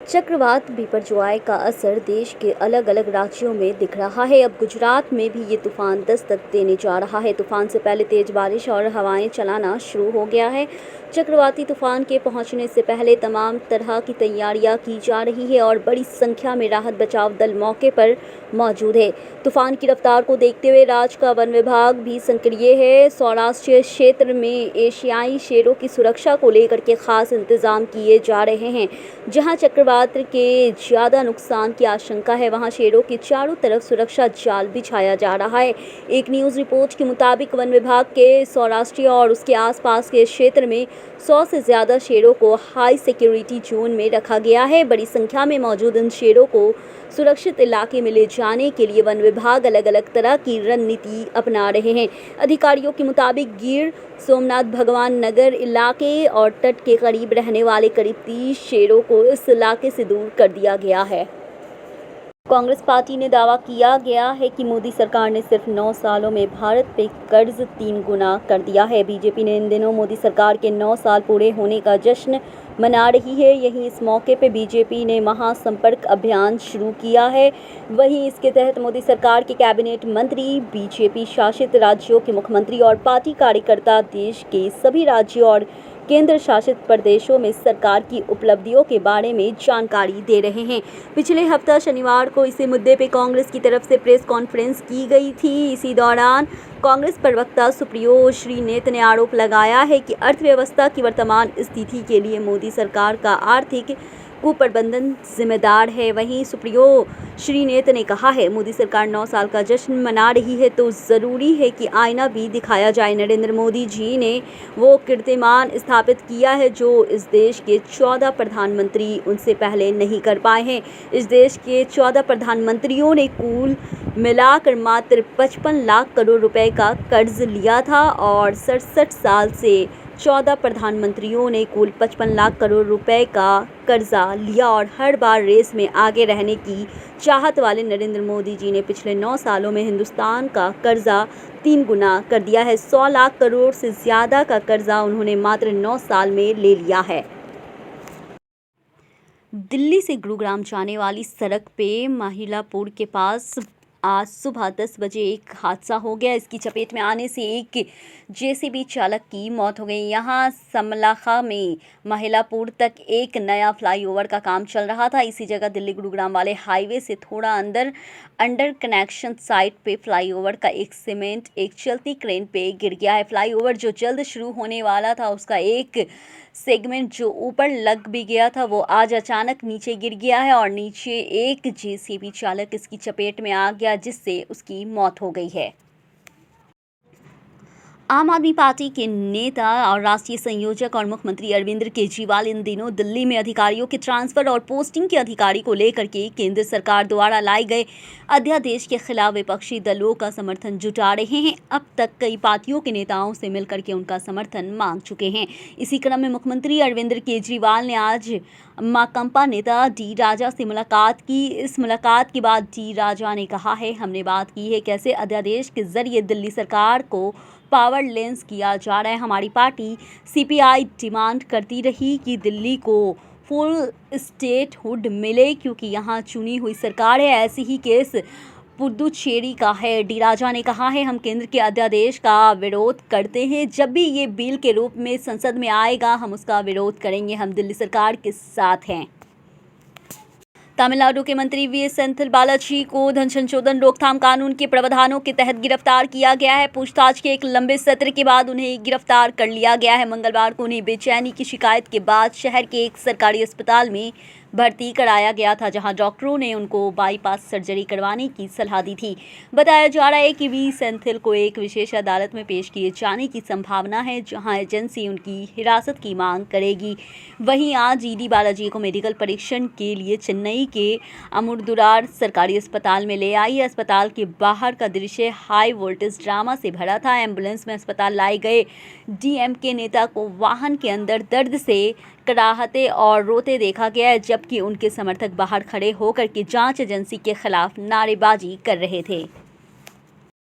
चक्रवात बिपरजॉय का असर देश के अलग अलग राज्यों में दिख रहा है। अब गुजरात में भी ये तूफान दस्तक देने जा रहा है। तूफान से पहले तेज बारिश और हवाएं चलाना शुरू हो गया है। चक्रवाती तूफान के पहुंचने से पहले तमाम तरह की तैयारियां की जा रही है और बड़ी संख्या में राहत बचाव दल मौके पर मौजूद है। तूफान की रफ्तार को देखते हुए राज्य का वन विभाग भी सक्रिय है। सौराष्ट्र क्षेत्र में एशियाई शेरों की सुरक्षा को लेकर के खास इंतजाम किए जा रहे हैं। जहां चक्रवात के ज़्यादा नुकसान की आशंका है, वहां शेरों के चारों तरफ सुरक्षा जाल बिछाया जा रहा है। एक न्यूज़ रिपोर्ट के मुताबिक वन विभाग के सौराष्ट्र और उसके आसपास के क्षेत्र में 100 से ज़्यादा शेरों को हाई सिक्योरिटी जोन में रखा गया है। बड़ी संख्या में मौजूद इन शेरों को सुरक्षित इलाके में ले जाने के लिए वन विभाग अलग अलग तरह की रणनीति अपना रहे हैं। अधिकारियों के मुताबिक गिर सोमनाथ भगवान नगर इलाके और तट के करीब रहने वाले करीब 30 शेरों को इस इलाके से दूर कर दिया गया है। कांग्रेस पार्टी ने दावा किया गया है कि मोदी सरकार ने सिर्फ 9 सालों में भारत पे कर्ज 3 गुना कर दिया है। बीजेपी ने इन दिनों मोदी सरकार के 9 साल पूरे होने का जश्न मना रही है। यहीं इस मौके पे बीजेपी ने महासंपर्क अभियान शुरू किया है। वहीं इसके तहत मोदी सरकार के कैबिनेट मंत्री, बीजेपी शासित राज्यों के मुख्यमंत्री और पार्टी कार्यकर्ता देश के सभी राज्यों और केंद्र शासित प्रदेशों में सरकार की उपलब्धियों के बारे में जानकारी दे रहे हैं। पिछले हफ्ता शनिवार को इसी मुद्दे पे कांग्रेस की तरफ से प्रेस कॉन्फ्रेंस की गई थी। इसी दौरान कांग्रेस प्रवक्ता सुप्रियो श्रीनेत ने आरोप लगाया है कि अर्थव्यवस्था की वर्तमान स्थिति के लिए मोदी सरकार का आर्थिक कुप्रबंधन जिम्मेदार है। वहीं सुप्रियो श्रीनेत ने कहा है, मोदी सरकार 9 साल का जश्न मना रही है तो ज़रूरी है कि आईना भी दिखाया जाए। नरेंद्र मोदी जी ने वो कीर्तिमान स्थापित किया है जो इस देश के 14 प्रधानमंत्री उनसे पहले नहीं कर पाए हैं। इस देश के 14 प्रधानमंत्रियों ने कुल मिलाकर मात्र 55 लाख करोड़ रुपए का कर्ज लिया था और 67 साल से 14 प्रधानमंत्रियों ने कुल 55 लाख करोड़ रुपए का कर्जा लिया और हर बार रेस में आगे रहने की चाहत वाले नरेंद्र मोदी जी ने पिछले 9 सालों में हिंदुस्तान का कर्जा 3 गुना कर दिया है। 100 लाख करोड़ से ज़्यादा का कर्जा उन्होंने मात्र 9 साल में ले लिया है। दिल्ली से गुरुग्राम जाने वाली सड़क पे महिलापुर के पास आज सुबह 10 बजे एक हादसा हो गया। इसकी चपेट में आने से एक जेसीबी चालक की मौत हो गई। यहाँ समलाखा में महिलापुर तक एक नया फ्लाईओवर का काम चल रहा था। इसी जगह दिल्ली गुरुग्राम वाले हाईवे से थोड़ा अंडर कनेक्शन साइट पे फ्लाईओवर का एक सीमेंट एक चलती क्रेन पे गिर गया है। फ्लाईओवर जो जल्द शुरू होने वाला था उसका एक सेगमेंट जो ऊपर लग भी गया था वो आज अचानक नीचे गिर गया है और नीचे एक जेसीबी चालक इसकी चपेट में आ गया जिससे उसकी मौत हो गई है। आम आदमी पार्टी के नेता और राष्ट्रीय संयोजक और मुख्यमंत्री अरविंद केजरीवाल इन दिनों दिल्ली में अधिकारियों के ट्रांसफर और पोस्टिंग के अधिकारी को लेकर के केंद्र सरकार द्वारा लाए गए अध्यादेश के खिलाफ विपक्षी दलों का समर्थन जुटा रहे हैं। अब तक कई पार्टियों के नेताओं से मिलकर के उनका समर्थन मांग चुके हैं। इसी क्रम में मुख्यमंत्री अरविंद केजरीवाल ने आज माकंपा नेता डी राजा से मुलाकात की। इस मुलाकात के बाद डी राजा ने कहा है, हमने बात की है कैसे अध्यादेश के जरिए दिल्ली सरकार को पावर लेंस किया जा रहा है। हमारी पार्टी सीपीआई डिमांड करती रही कि दिल्ली को फुल स्टेटहुड मिले क्योंकि यहाँ चुनी हुई सरकार है। ऐसी ही केस पुडुचेरी का है। डी राजा ने कहा है, हम केंद्र के अध्यादेश का विरोध करते हैं। जब भी ये बिल के रूप में संसद में आएगा हम उसका विरोध करेंगे। हम दिल्ली सरकार के साथ हैं। तमिलनाडु के मंत्री वी सेंथिल बालाजी को धन संशोधन रोकथाम कानून के प्रावधानों के तहत गिरफ्तार किया गया है। पूछताछ के एक लंबे सत्र के बाद उन्हें गिरफ्तार कर लिया गया है। मंगलवार को उन्हें बेचैनी की शिकायत के बाद शहर के एक सरकारी अस्पताल में भर्ती कराया गया था, जहां डॉक्टरों ने उनको बाईपास सर्जरी करवाने की सलाह दी थी। बताया जा रहा है कि वी सेंथिल को एक विशेष अदालत में पेश किए जाने की संभावना है, जहां एजेंसी उनकी हिरासत की मांग करेगी। वहीं आज ईडी बालाजी को मेडिकल परीक्षण के लिए चेन्नई के अमुदुरार सरकारी अस्पताल में ले आई। अस्पताल के बाहर का दृश्य हाई वोल्टेज ड्रामा से भरा था। एम्बुलेंस में अस्पताल लाए गए डीएमके नेता को वाहन के अंदर दर्द से कराहते और रोते देखा गया है, जबकि उनके समर्थक बाहर खड़े होकर के जांच एजेंसी के खिलाफ नारेबाजी कर रहे थे।